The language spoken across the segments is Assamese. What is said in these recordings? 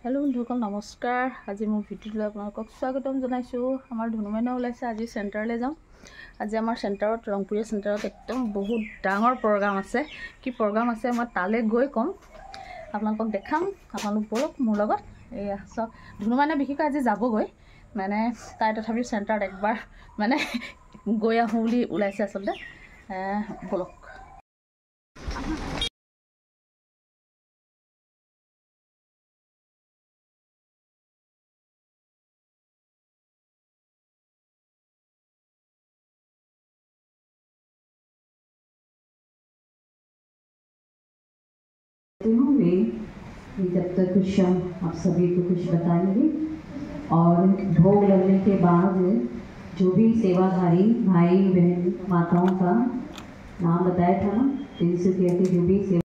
हेलो बंधुসকল नमस्कार। आज मैं भिडिओ आपलोक स्वागतम जानाइছো। आमार धनुमाइना ओलाइছে आज सेंटारले जाम। आज आमार सेंटारत रंगपुरिया सेंटारत एकदम बहुत डांगर प्रोग्राम आछे। कि प्रोग्राम आछे मैं ताले गई कम आपलोक देखाम। आपलोक बोलक मोर लगत एया सब धनुमाइना बिखिक आज जाबगৈ माने ताई तथापि सेंटारत एकबार माने गई आहू बुली ओलाइছে आसलते बोलक। होंगे जब तक कुछ आप सभी को कुछ बताएंगे और भोग लगने के बाद जो भी सेवाधारी भाई बहन माताओं का नाम बताया था ना, तिनसुकिया के जो भी सेवा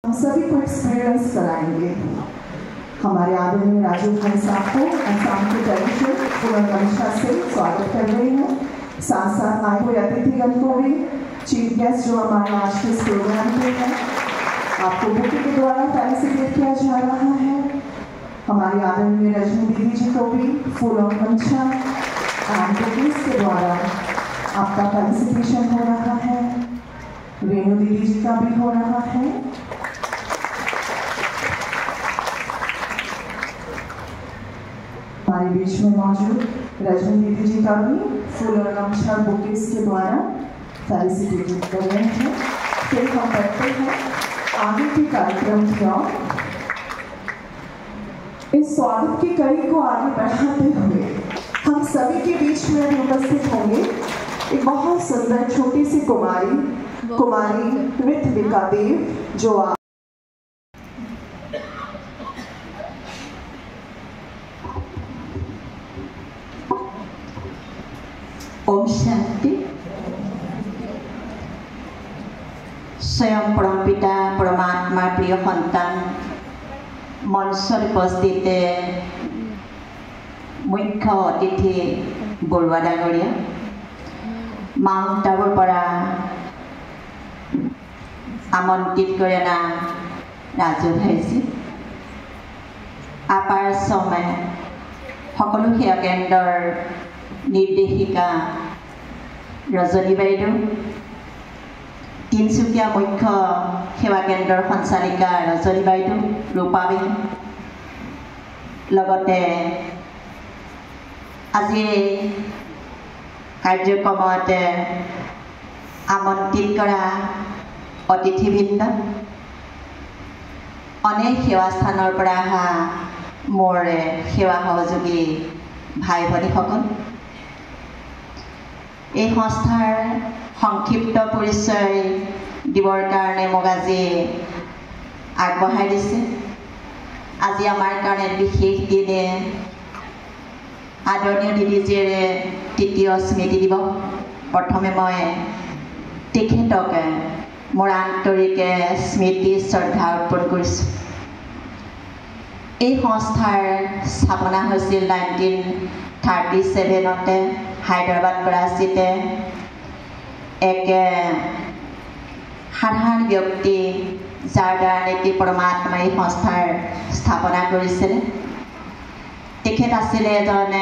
सभी को एक्सपीरियंस कराएंगे। हमारे आदरणीय राजू भाई साहब को असम के कलेक्टर पुनर्वंशा से स्वागत कर रहे हैं। साथ साथ आए हुए अतिथिगण को भी, चीफ गेस्ट जो हमारे आज के इस प्रोग्राम के हैं, आपको बुके के द्वारा फेलिसिटेट किया जा रहा है। हमारी आदरणीय रजनी दीदी जी को भी फूल और मंचा एंड बुकेस के द्वारा आपका फेलिसिटेशन हो रहा है। रेणु दीदी जी का भी हो रहा है। हमारे बीच में मौजूद रजनी दीदी जी का भी फूल और गमछा बुकेस के द्वारा फेलिसिटेट कर रहे हैं। फिर हम करते हैं आगे के कार्यक्रम की ओर। इस स्वागत की कड़ी को आगे बढ़ाते हुए हम सभी के बीच में भी उपस्थित होंगे एक बहुत सुंदर छोटी सी कुमारी ऋत्विका देव, जो आप ओम शांति। स्वयं परम पिता परमात्मा प्रिय सन्तान मंचर उपस्थित मुख्य अतिथि बरुआ डांगरिया, माउंट आबुर पर आमंत्रित करे ना राजू भाईजी, आपार समय सकलो सेवा केन्द्र निर्देशिका रजनी बाइदेव, तिनसुकिया मुख्य सेवा केन्द्र सञ्चालिका रजनी बाइदेव, रूपा बेन, लगते আজি कार्यक्रमत आमंत्रित करा अतिथिवृंद, अनेक सेवास्थानर पर अहा मोर सेवा सहयोगी भाई भनीসকল, এই সংস্থাৰ সংক্ষিপ্ত পৰিচয় দিবৰ কাৰণে মোক আজি আগবঢ়াই দিছে। আজি আমাৰ কাৰণে বিশেষ দিনে आदरणीय दीदीजीर तृतीय स्मृति दिवस। प्रथमे मैं तेखेतक मोर आंतरिक स्मृति श्रद्धा अर्पण करिছোঁ। এই সংস্থাৰ স্থাপনা হৈছিল 1937 হায়দৰাবাদ কৰাচিতে। এক সাধাৰণ ব্যক্তি যাৰ দ্বাৰা নীতি পৰমাত্মা এই সংস্থাৰ স্থাপনা কৰিছিল। তেখেত আছিল এজন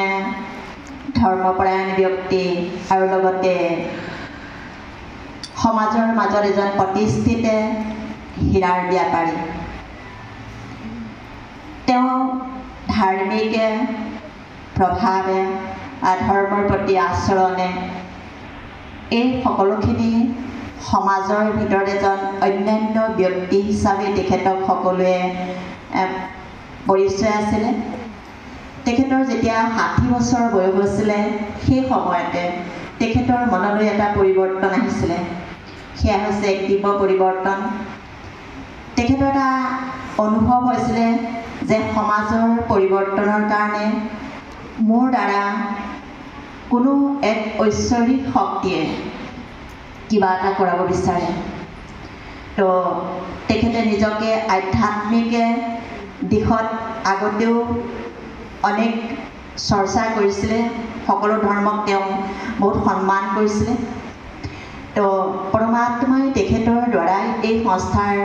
ধৰ্মপৰায়ণ ব্যক্তি আৰু লগতে সমাজৰ মাজত এজন প্ৰতিষ্ঠিত হীৰাৰ ব্যাপাৰী। তেওঁ ধাৰ্মিক প্ৰভাৱে ধৰ্মৰ প্ৰতি আচৰণে এই সকলোখিনি সমাজৰ ভিতৰত এজন অন্যান্য ব্যক্তি হিচাপে তেখেতক সকলোৱে পৰিচয় আছিলে। তেখেতৰ যেতিয়া 60 বছৰ বয়স হৈছিলে সেই সময়তে তেখেতৰ মনলৈ এটা পৰিৱৰ্তন আহিছিলে। সেয়া হৈছে এক দিব্য পৰিৱৰ্তন। তেখেতৰ এটা অনুভৱ হৈছিলে যে সমাজৰ পৰিৱৰ্তনৰ কাৰণে মোৰ দ্বাৰা কোনো এক ঐশ্বৰিক শক্তিয়ে কিবা এটা কৰাব বিচাৰে। তো তেখেতে নিজকে আধ্যাত্মিক দিশত আগতেও অনেক চৰ্চা কৰিছিলে, সকলো ধৰ্মক তেওঁ বহুত সন্মান কৰিছিলে। তো পৰমাত্মাই তেখেতৰ দ্বাৰাই এই সংস্থাৰ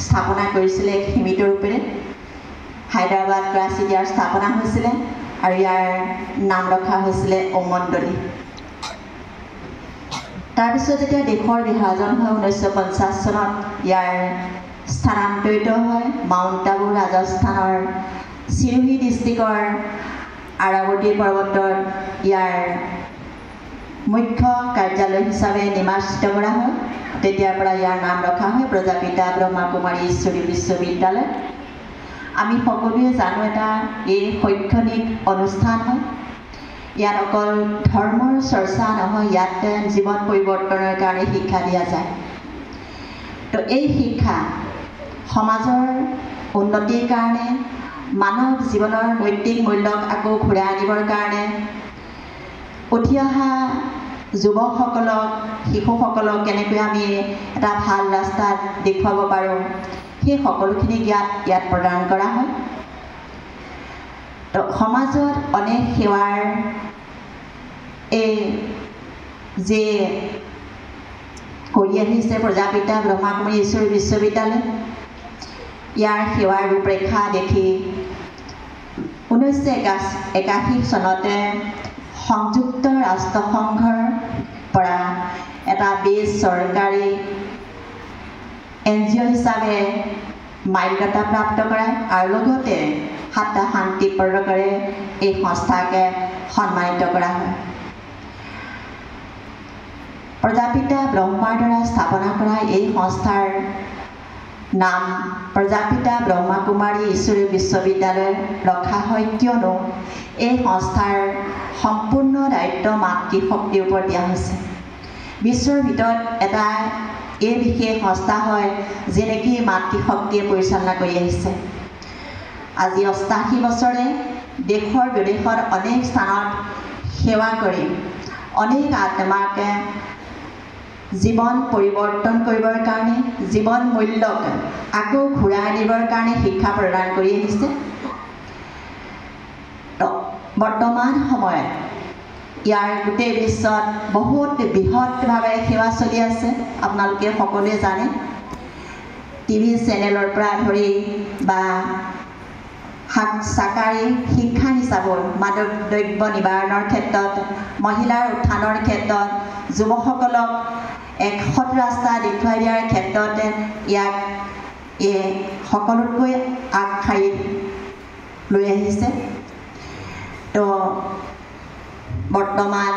স্থাপনা কৰিছিলে এক সীমিত ৰূপেৰে। হায়দৰাবাদ কৰাচীত ইয়াৰ স্থাপনা হৈছিলে আৰু ইয়াৰ নাম ৰখা হৈছিলে ওমণ্ডলী। তাৰপিছত যেতিয়া দেশৰ বিভাজন হয় 1950 চনত ইয়াৰ স্থানান্তৰিত হয় মাউণ্ট আবু ৰাজস্থানৰ চিৰোহী ডিষ্ট্ৰিক্টৰ আৰাৱতী পৰ্বতত ইয়াৰ মুখ্য কাৰ্যালয় হিচাপে নিৰ্বাচিত কৰা হয়। তেতিয়াৰ পৰা ইয়াৰ নাম ৰখা হয় প্ৰজাপিতা ব্ৰহ্মাকুমাৰী ঈশ্বৰী বিশ্ববিদ্যালয়। আমি সকলোৱে জানো এটা এই শৈক্ষণিক অনুষ্ঠান হয়। ইয়াত অকল ধৰ্মৰ চৰ্চা নহয়, ইয়াত জীৱন পৰিৱৰ্তনৰ কাৰণে শিক্ষা দিয়া যায়। তো এই শিক্ষা সমাজৰ উন্নতিৰ কাৰণে, মানৱ জীৱনৰ নৈতিক মূল্যক আকৌ ঘূৰাই আনিবৰ কাৰণে, উঠি অহা যুৱকসকলক, শিশুসকলক কেনেকৈ আমি এটা ভাল ৰাস্তাত দেখুৱাব পাৰোঁ, সেই সকলোখিনি জ্ঞান ইয়াত প্ৰদান কৰা হয়। তো সমাজত অনেক সেৱাৰ এই যে কৰি আহিছে প্ৰজাপিতা ব্ৰহ্মাকুমাৰী ঈশ্বৰী বিশ্ববিদ্যালয়, ইয়াৰ সেৱাৰ ৰূপৰেখা দেখি 1981 চনতে সংযুক্ত ৰাষ্ট্ৰসংঘৰ পৰা এটা বেচৰকাৰী NGO হিচাপে মান্যতা প্ৰাপ্ত কৰায় আৰু লগতে 7টা শান্তি পদকেৰে এই সংস্থাকে সন্মানিত কৰা হয়। প্ৰজাপিতা ব্ৰহ্মাৰ দ্বাৰা স্থাপনা কৰা এই সংস্থাৰ নাম প্ৰজাপিতা ব্ৰহ্মাকুমাৰী ঈশ্বৰী বিশ্ববিদ্যালয় ৰখা হয়, কিয়নো এই সংস্থাৰ সম্পূৰ্ণ দায়িত্ব মাতৃশক্তিৰ ওপৰত দিয়া হৈছে। বিশ্বৰ ভিতৰত এটা এই বিশেষ সংস্থা হয় যে নেকি মাতৃশক্তিয়ে পৰিচালনা কৰি আহিছে। আজি 88 বছৰে দেশৰ বিদেশত অনেক স্থানত সেৱা কৰি অনেক আত্মাকে জীৱন পৰিৱৰ্তন কৰিবৰ কাৰণে, জীৱন মূল্যক আকৌ ঘূৰাই আনিবৰ কাৰণে শিক্ষা প্ৰদান কৰি আহিছে। বৰ্তমান সময়ত ইয়াৰ গোটেই বিশ্বত বহুত বৃহৎভাৱে সেৱা চলি আছে। আপোনালোকে সকলোৱে জানে, টিভি চেনেলৰ পৰা ধৰি বা চাকৰি শিক্ষা হিচাপত মাদক দ্ৰব্য নিবাৰণৰ ক্ষেত্ৰত, মহিলাৰ উত্থানৰ ক্ষেত্ৰত, যুৱকসকলক এক সৎ ৰাস্তা দেখুৱাই দিয়াৰ ক্ষেত্ৰত ইয়াক সকলোতকৈ আগশাৰীত লৈ আহিছে। তো বৰ্তমান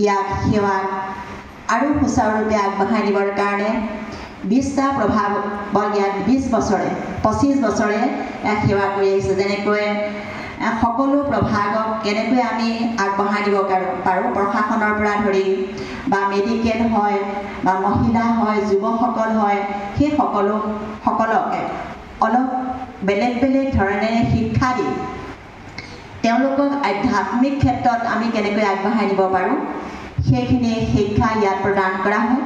ইয়াক সেৱাক আৰু সুচাৰুৰূপে আগবঢ়াই নিবৰ কাৰণে 20টা প্ৰভাৱ ইয়াত 25 বছৰে সেৱা কৰি আহিছে। যেনেকৈ সকলো প্ৰভাগক কেনেকৈ আমি আগবঢ়াই দিব পাৰোঁ, প্ৰশাসনৰ পৰা ধৰি বা মেডিকেল হয় বা মহিলা হয়, যুৱকসকল হয়, সেই সকলকে অলপ বেলেগ বেলেগ ধৰণেৰে শিক্ষা দি তেওঁলোকক আধ্যাত্মিক ক্ষেত্ৰত আমি কেনেকৈ আগবঢ়াই নিব পাৰোঁ সেইখিনি শিক্ষা ইয়াত প্ৰদান কৰা হয়।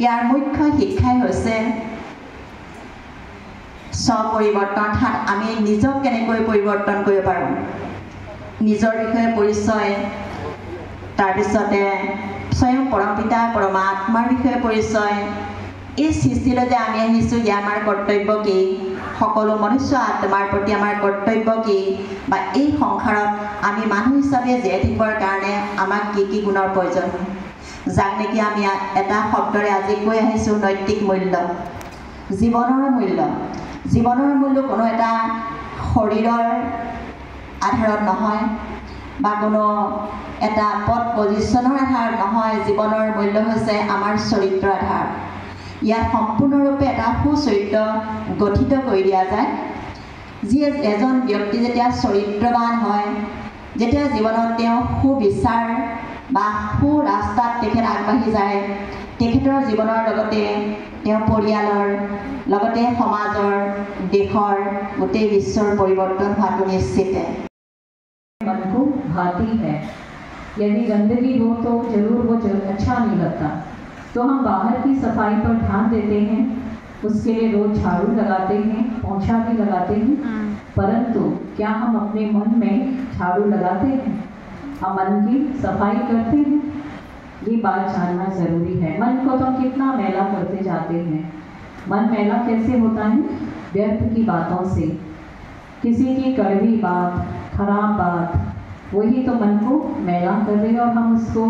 ইয়াৰ মুখ্য শিক্ষাই হৈছে স্বপৰিৱৰ্তন, অৰ্থাৎ আমি নিজক কেনেকৈ পৰিৱৰ্তন কৰিব পাৰোঁ, নিজৰ বিষয়ে পৰিচয়, তাৰপিছতে স্বয়ং পৰমপিতা পৰমাত্মাৰ বিষয়ে পৰিচয়, এই সৃষ্টিলৈ যে আমি আহিছোঁ ইয়াৰ আমাৰ কৰ্তব্য কি, সকলো মনুষ্য আত্মাৰ প্ৰতি আমাৰ কৰ্তব্য কি, বা এই সংসাৰত আমি মানুহ হিচাপে জীয়াই থাকিবৰ কাৰণে আমাক কি কি গুণৰ প্ৰয়োজন হয়, যাক নেকি আমি এটা শব্দৰে আজি কৈ আহিছোঁ নৈতিক মূল্য, জীৱনৰ মূল্য। জীৱনৰ মূল্য কোনো এটা শৰীৰৰ আধাৰত নহয় বা কোনো এটা পদ পজিশ্যনৰ আধাৰত নহয়। জীৱনৰ মূল্য হৈছে আমাৰ চৰিত্ৰৰ আধাৰ। ইয়াত সম্পূৰ্ণৰূপে এটা সুচৰিত্ৰ গঠিত কৰি দিয়া যায় যি এজন ব্যক্তি যেতিয়া চৰিত্ৰবান হয় যেতিয়া জীৱনত তেওঁ সুবিচাৰ বা সু ৰাস্তাত তেখেত আগবাঢ়ি যায় তেখেতৰ জীৱনৰ লগতে তেওঁ পৰিয়ালৰ লগতে সমাজৰ দেশৰ গোটেই বিশ্বৰ পৰিৱৰ্তন হোৱাটো নিশ্চিত मन को भाती है यदि गंदगी हो तो जरूर वो अच्छा नहीं लगता तो हम बाहर की सफाई पर ध्यान देते हैं उसके लिए रोज झाड़ू लगाते हैं पोंछा भी लगाते हैं परंतु क्या हम अपने मन में झाड़ू लगाते हैं हम मन की सफाई करते हैं ये बात जानना जरूरी है मन को तो हम कितना मैला करते जाते हैं मन मैला कैसे होता है व्यर्थ की बातों से किसी की कड़वी बात खराब बात वही तो मन को मैला कर रही है और हम उसको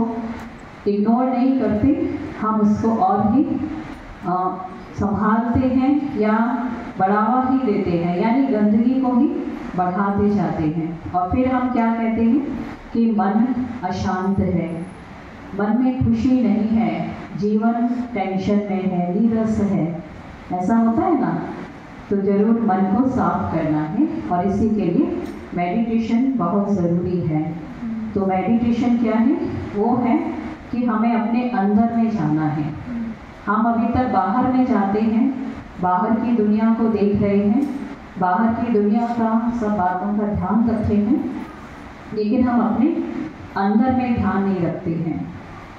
इग्नोर नहीं करते हम उसको और भी संभालते हैं या बढ़ावा ही देते हैं यानी गंदगी को ही बढ़ाते जाते हैं और फिर हम क्या कहते हैं कि मन अशांत है मन में खुशी नहीं है जीवन टेंशन में है नीरस है ऐसा होता है ना तो जरूर मन को साफ करना है और इसी के लिए मेडिटेशन बहुत ज़रूरी है तो मेडिटेशन क्या है वो है कि हमें अपने अंदर में जाना है हम अभी तक बाहर में जाते हैं बाहर की दुनिया को देख रहे हैं बाहर की दुनिया का सब बातों का ध्यान रखते हैं लेकिन हम अपने अंदर में ध्यान नहीं रखते हैं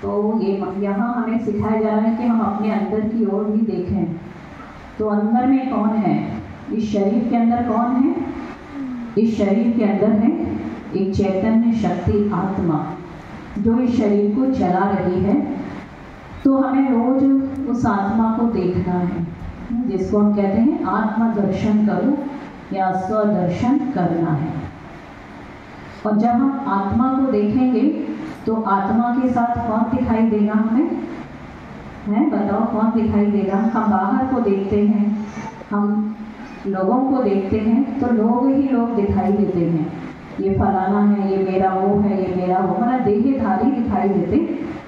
तो ये यहाँ हमें सिखाया जा रहा है कि हम अपने अंदर की ओर भी देखें तो अंदर में कौन है इस शरीर के अंदर कौन है इस शरीर के अंदर है एक चैतन्य शक्ति आत्मा जो इस शरीर को चला रही है तो हमें रोज उस आत्मा को देखना है जिसको हम कहते हैं आत्मा दर्शन करो या स्वदर्शन करना है और जब हम आत्मा को देखेंगे तो आत्मा के साथ कौन दिखाई देगा हमें है बताओ कौन दिखाई देगा हम बाहर को देखते हैं हम लोगों को देखते हैं तो लोग ही लोग दिखाई देते हैं ये फलाना है ये मेरा वो है ये मेरा वो मतलब देहधारी दिखाई देते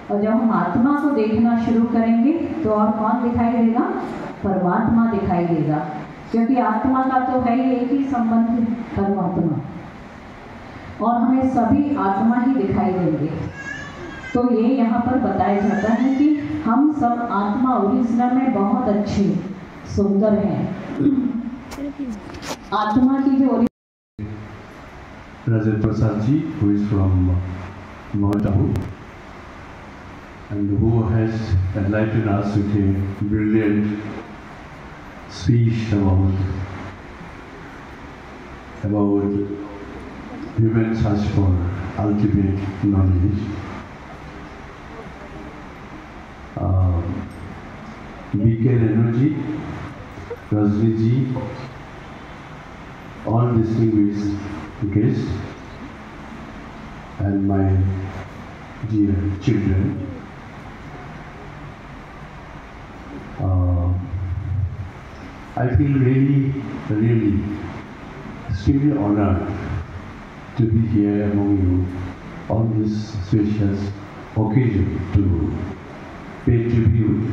और जब हम आत्मा को देखना शुरू करेंगे तो और कौन दिखाई देगा परमात्मा दिखाई देगा क्योंकि आत्मा का तो है ही एक ही संबंध परमात्मा और हमें सभी आत्मा ही दिखाई देंगे तो ये यहाँ पर बताया जाता है कि हम सब आत्मा ओरिजिनल में बहुत अच्छे सुंदर हैं आत्मा की जो Rajendra Prasad ji, who is from Mount Abu and who has enlightened us with a brilliant speech about human search for ultimate knowledge. BK Energy, Rajni ji, all distinguished guests and my dear children. I feel really extremely honored to be here among you on this spacious occasion to pay tribute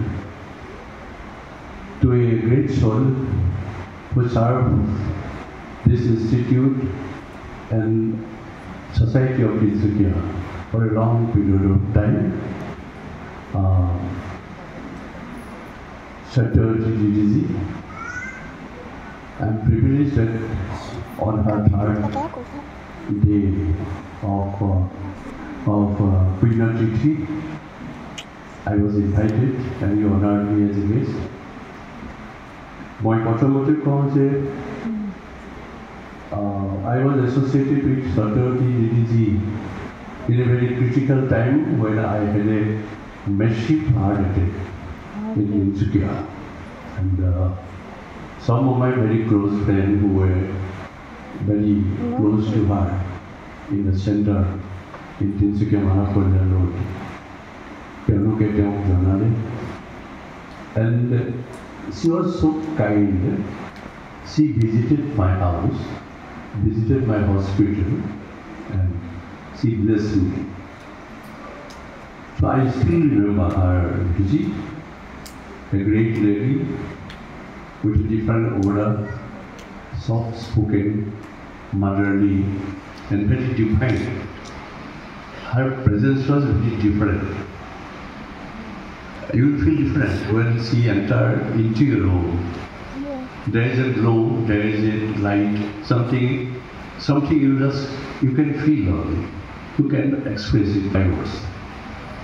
to a great soul who served this institute and Society of Tinsukia for a long period of time. Satyajit Didi, I am privileged that on her third day of Punyatithi, I was invited and you honored me as a guest. I was associated with Satyajit Didi in a very critical time when I had a massive heart attack in Tinsukia. And some of my very close friends who were very close to her in the center in Tinsukia Mahakolya Road. And she was so kind. She visited my house, visited my hospital, and she blessed me. So I still remember her visit. a great lady with different aura, soft-spoken, motherly, and very divine. Her presence was very different. You will feel different when she enters into your room. There is a glow, there is a light, something you can feel only. You cannot express it by words.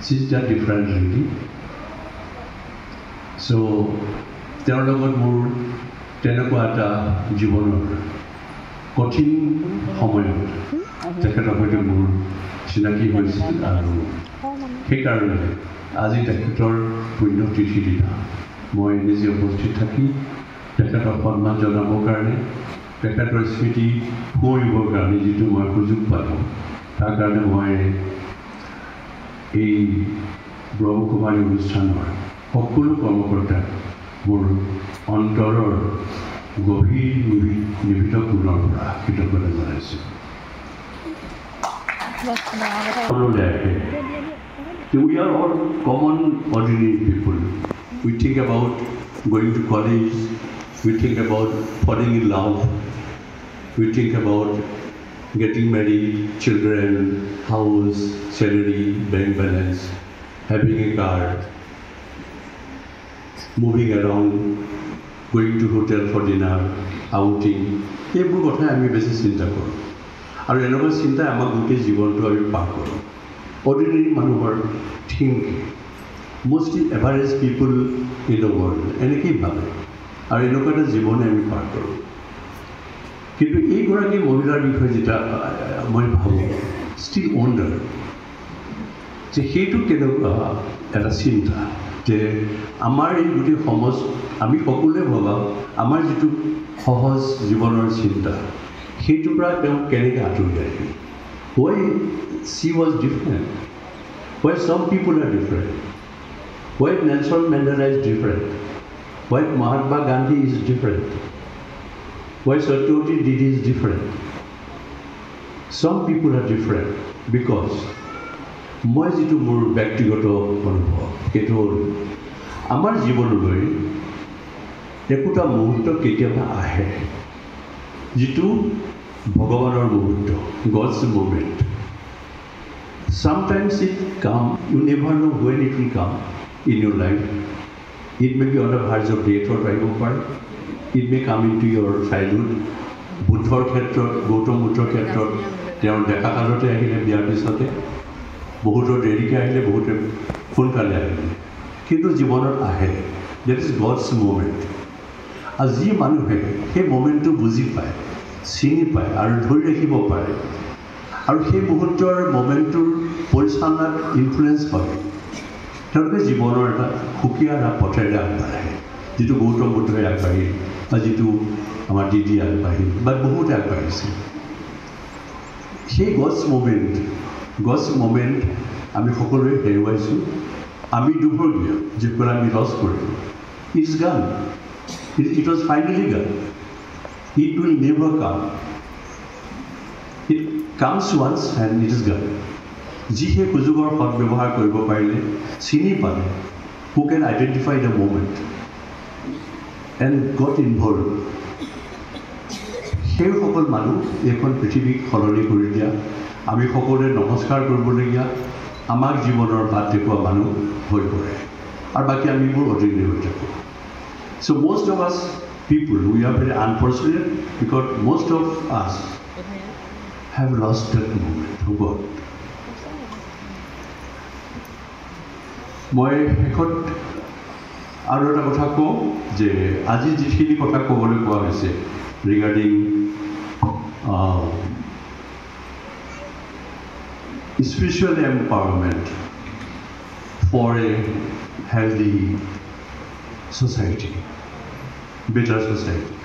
She is just different lady. So, তেওঁৰ লগত মোৰ তেনেকুৱা এটা জীৱনৰ কঠিন সময়ত তেখেতৰ সৈতে মোৰ চিনাকি হৈছিল আৰু সেইকাৰণে আজি তেখেতৰ পুণ্যতিথি দিনা মই নিজে উপস্থিত থাকি তেখেতক সন্মান জনাবৰ কাৰণে তেখেতৰ স্মৃতি সোঁৱৰিবৰ কাৰণে যিটো মই সুযোগ পালোঁ তাৰ কাৰণে মই এই ব্ৰহ্মকুমাৰী অনুষ্ঠানৰ সকলো কৰ্মকৰ্তাক মোৰ অন্তৰৰ গভীৰ নিবিড় গুণৰ পৰা কৃতজ্ঞতা জনাইছোঁ। We are all common, ordinary people. We think about going to college, we think about falling in love, we think about getting married, children, house, salary, bank balance, having a car, moving around, going to hotel for dinner, outing. এইবোৰ কথা আমি বেছি চিন্তা কৰোঁ আৰু এনেকুৱা চিন্তা আমাক গোটেই জীৱনটো আমি পাৰ কৰোঁ। অৰ্ডিনেৰী মানুহৰ thinking mostly average people in the world এনেকেই ভাবে আৰু এনেকুৱা এটা জীৱনে আমি পাৰ কৰোঁ। কিন্তু এইগৰাকী মহিলাৰ বিষয়ে যেতিয়া মই ভাবোঁ ষ্টিল ৱণ্ডাৰ যে সেইটো কেনেকুৱা এটা চিন্তা যে আমাৰ এই গোটেই সমাজ আমি সকলোৱে ভবা আমাৰ যিটো সহজ জীৱনৰ চিন্তা সেইটোৰ পৰা তেওঁ কেনেকৈ আঁতৰি আহিল। Why she was different? Why some people are different? Why Nelson Mandela is different? Why Mahatma Gandhi is different? Why Satyajit Didi is different? Some people are different because মই যিটো মোৰ ব্যক্তিগত অনুভৱ সেইটো হ'ল আমাৰ জীৱনলৈ একোটা মুহূৰ্ত কেতিয়াবা আহে যিটো ভগৱানৰ মুহূৰ্ত, God's moment. Sometimes it comes, you never know when it will come in your life. It may be on the verge of death or right. It may come into your childhood. বুদ্ধৰ ক্ষেত্ৰত, গৌতম বুদ্ধৰ ক্ষেত্ৰত তেওঁৰ ডেকা কালতে আহিলে বিয়াৰ পিছতে, বহুতৰ দেৰিকৈ আহিলে, বহুতে সোনকালে আহিলে, কিন্তু জীৱনত আহে। That is God's moment. আৰু যি মানুহে সেই মমেণ্টটো বুজি পায়, চিনি পায় আৰু ধৰি ৰাখিব পাৰে আৰু সেই মুহূৰ্তৰ মমেণ্টটোৰ পৰিচালনাত ইনফ্লুৱেঞ্চ হয়, তেওঁলোকে জীৱনৰ এটা সুকীয়া এটা পথেৰে আগবাঢ়ে, যিটো গৌতম বুদ্ধই আগবাঢ়িল বা যিটো আমাৰ দিদি আগবাঢ়িল বা বহুতে আগবাঢ়িছিল। সেই গডছ মোমেণ্ট আমি সকলোৱে হেৰুৱাইছোঁ, আমি দুৰ্ভাগ্য যিসকলে আমি লছ কৰিলোঁ। ইটছ গান, ইট ৱাজ ফাইনেলি গান। It will never come. It comes once and it is gone. যিহে সুযোগৰ সৎ ব্যৱহাৰ কৰিব পাৰিলে, চিনি পালে, who can identify the moment and got involved, সেইসকল মানুহ এইখন পৃথিৱীক সলনি কৰি দিয়া, আমি সকলোৱে নমস্কাৰ কৰিবলগীয়া, আমাক জীৱনৰ বাট দেখুওৱা মানুহ হৈ পৰে আৰু বাকী আমিবোৰ অৰ্ডিনেৰী হৈ থাকোঁ। So most of us people, we are very unfortunate because most of us have lost that moment of God. মই শেষত আৰু এটা কথা কওঁ যে আজি যিখিনি কথা ক'বলৈ কোৱা হৈছে regarding spiritual empowerment for a healthy society, better society,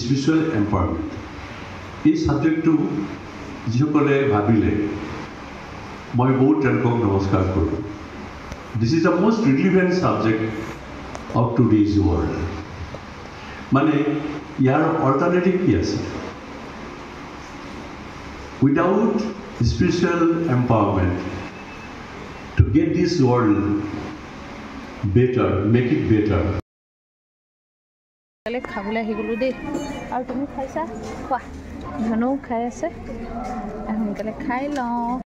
spiritual empowerment. এই সাবজেক্টটো যিসকলে ভাবিলে মই বহুত তেওঁলোকক নমস্কাৰ কৰোঁ। This is the most relevant subject of today's world. মানে ইয়াৰ অল্টাৰনেটিভ কি আছে? Without spiritual empowerment, to get this world better, make it better. খাবলৈ আহি গ'লো দেই আৰু তুমি খাইছা খোৱা ধনু খাই আছে সোনকালে খাই লওঁ